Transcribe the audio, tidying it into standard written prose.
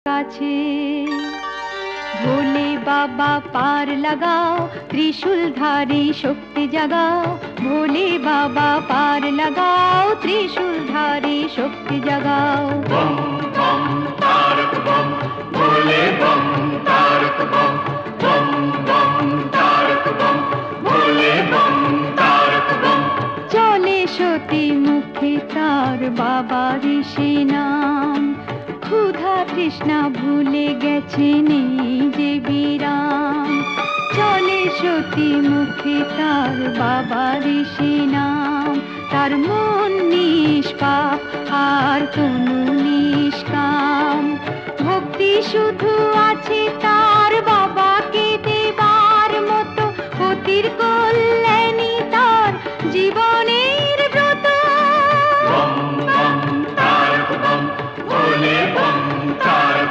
কাছে। ভোলে বাবা পার লাগাও, ত্রিশূলধারী শক্তি জাগাও। ভোলে বাবা পার লাগাও, ত্রিশূলধারী শক্তি জাগাও। বম বম তারক বম, ভোলে বম তারক বম। বম বম তারক বম, ভোলে বম তারক বম। চলে সতী মুখে তার বাবার সে নাম। ক্ষুধা তৃষ্ণা ভুলে গেছে নেই যে বিরাম। চলে সতী মুখে তার বাবার সে নাম। তার মন নিষ্পাপ আর তনু নিষ্কাম। ভক্তি শুধু আছে তার